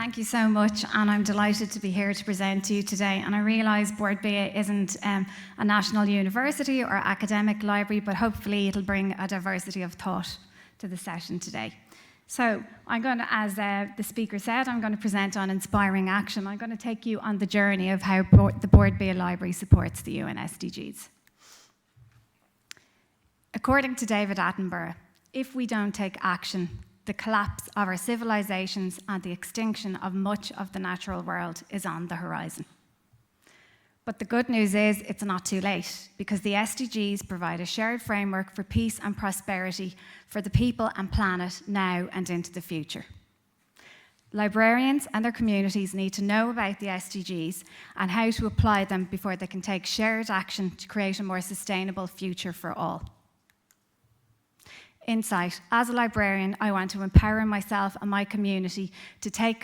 Thank you so much, and I'm delighted to be here to present to you today. And I realise Bord Bia isn't a national university or academic library, but hopefully it'll bring a diversity of thought to the session today. So I'm going to, as the speaker said, I'm going to present on inspiring action. I'm going to take you on the journey of how the Bord Bia Library supports the UNSDGs. According to David Attenborough, if we don't take action, the collapse of our civilizations and the extinction of much of the natural world is on the horizon. But the good news is it's not too late, because the SDGs provide a shared framework for peace and prosperity for the people and planet now and into the future. Librarians and their communities need to know about the SDGs and how to apply them before they can take shared action to create a more sustainable future for all. Insight. As a librarian, I want to empower myself and my community to take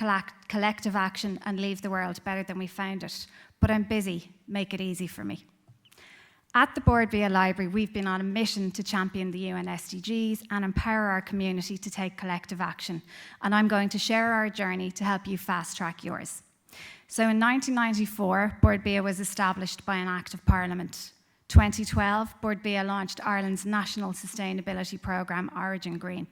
collective action and leave the world better than we found it. But I'm busy. Make it easy for me. At the Bord Bia Library, we've been on a mission to champion the UNSDGs and empower our community to take collective action. And I'm going to share our journey to help you fast-track yours. So in 1994, Bord Bia was established by an Act of Parliament. 2012, Bord Bia launched Ireland's national sustainability programme, Origin Green.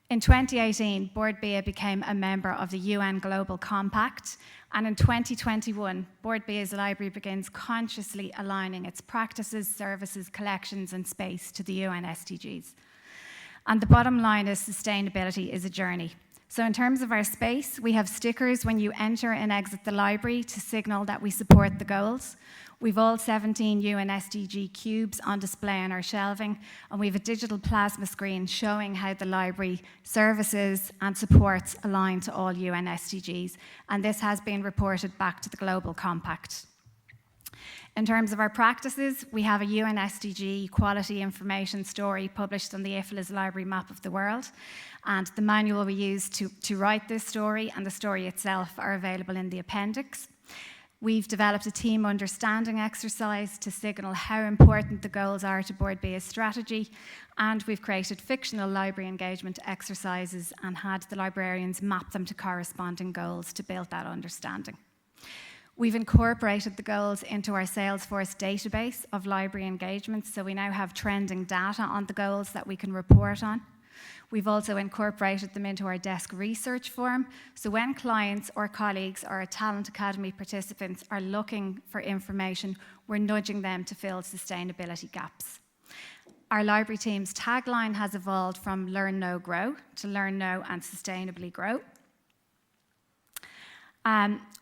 In 2018, Bord Bia became a member of the UN Global Compact, and in 2021, Bord Bia's library begins consciously aligning its practices, services, collections and space to the UN SDGs. And the bottom line is sustainability is a journey. So in terms of our space, we have stickers when you enter and exit the library to signal that we support the goals. We've all 17 UN SDG cubes on display on our shelving, and we have a digital plasma screen showing how the library services and supports align to all UN SDGs, and this has been reported back to the Global Compact. In terms of our practices, we have a UN SDG quality information story published on the IFLA's Library Map of the World, and the manual we use to write this story and the story itself are available in the appendix. We've developed a team understanding exercise to signal how important the goals are to Bord Bia's strategy, and we've created fictional library engagement exercises and had the librarians map them to corresponding goals to build that understanding. We've incorporated the goals into our Salesforce database of library engagements, so we now have trending data on the goals that we can report on. We've also incorporated them into our desk research form, so when clients or colleagues or Talent Academy participants are looking for information, we're nudging them to fill sustainability gaps. Our library team's tagline has evolved from Learn, Know, Grow to Learn, Know and Sustainably Grow.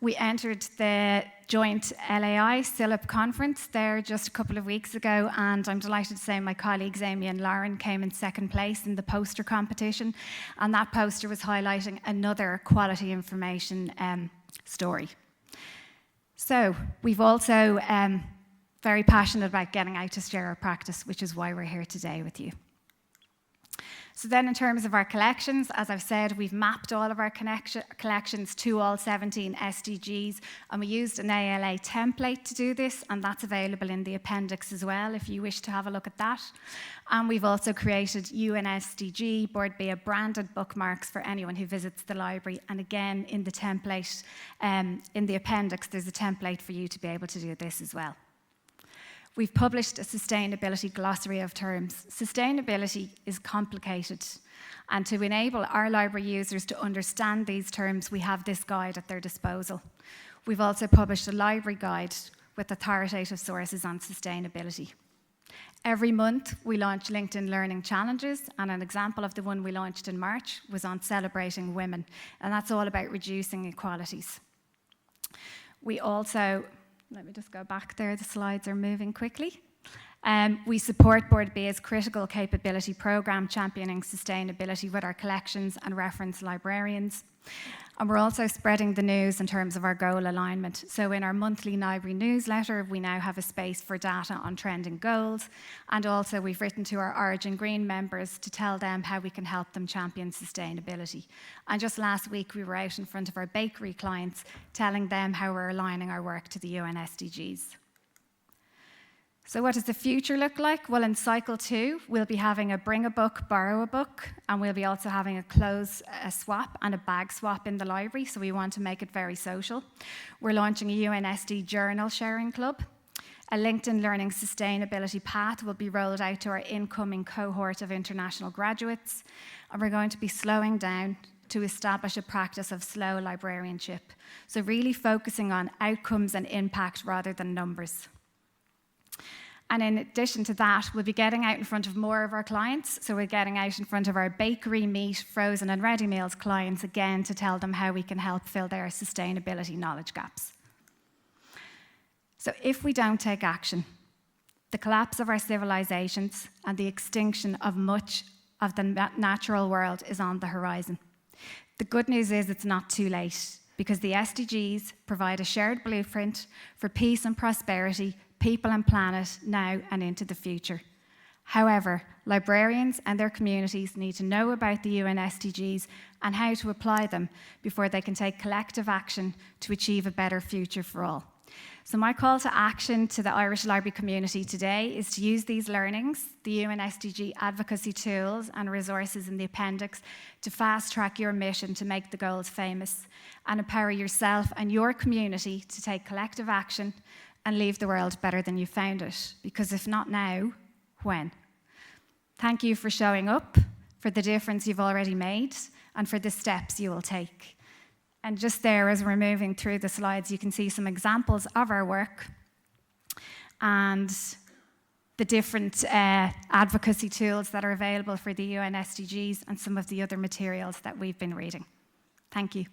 We entered the joint LAI SILIP conference there just a couple of weeks ago, and I'm delighted to say my colleagues Amy and Lauren came in second place in the poster competition, and that poster was highlighting another quality information story. So we've also very passionate about getting out to share our practice, which is why we're here today with you. So then in terms of our collections, as I've said, we've mapped all of our collections to all 17 SDGs, and we used an ALA template to do this, and that's available in the appendix as well if you wish to have a look at that. And we've also created UNSDG Bord Bia branded bookmarks for anyone who visits the library, and again in the template, in the appendix, there's a template for you to be able to do this as well. We've published a sustainability glossary of terms. Sustainability is complicated, and to enable our library users to understand these terms, we have this guide at their disposal. We've also published a library guide with authoritative sources on sustainability. Every month, we launch LinkedIn Learning Challenges, and an example of the one we launched in March was on celebrating women, and that's all about reducing inequalities. We also, let me just go back there, the slides are moving quickly. We support Bord Bia's critical capability programme championing sustainability with our collections and reference librarians. And we're also spreading the news in terms of our goal alignment. So in our monthly library newsletter, we now have a space for data on trending goals. And also we've written to our Origin Green members to tell them how we can help them champion sustainability. And just last week, we were out in front of our bakery clients telling them how we're aligning our work to the UN SDGs. So what does the future look like? Well, in cycle 2, we'll be having a bring a book, borrow a book, and we'll be also having a clothes swap and a bag swap in the library, so we want to make it very social. We're launching a UNSD journal sharing club. A LinkedIn Learning Sustainability Path will be rolled out to our incoming cohort of international graduates, and we're going to be slowing down to establish a practice of slow librarianship, so really focusing on outcomes and impact rather than numbers. And in addition to that, we'll be getting out in front of more of our clients. So we're getting out in front of our bakery, meat, frozen and ready meals clients again to tell them how we can help fill their sustainability knowledge gaps. So if we don't take action, the collapse of our civilizations and the extinction of much of the natural world is on the horizon. The good news is it's not too late, because the SDGs provide a shared blueprint for peace and prosperity, people and planet now and into the future. However, librarians and their communities need to know about the UNSDGs and how to apply them before they can take collective action to achieve a better future for all. So my call to action to the Irish Library community today is to use these learnings, the UNSDG advocacy tools and resources in the appendix, to fast-track your mission to make the goals famous and empower yourself and your community to take collective action and leave the world better than you found it. Because if not now, when? Thank you for showing up, for the difference you've already made, and for the steps you will take. And just there, as we're moving through the slides, you can see some examples of our work and the different advocacy tools that are available for the UNSDGs and some of the other materials that we've been reading. Thank you.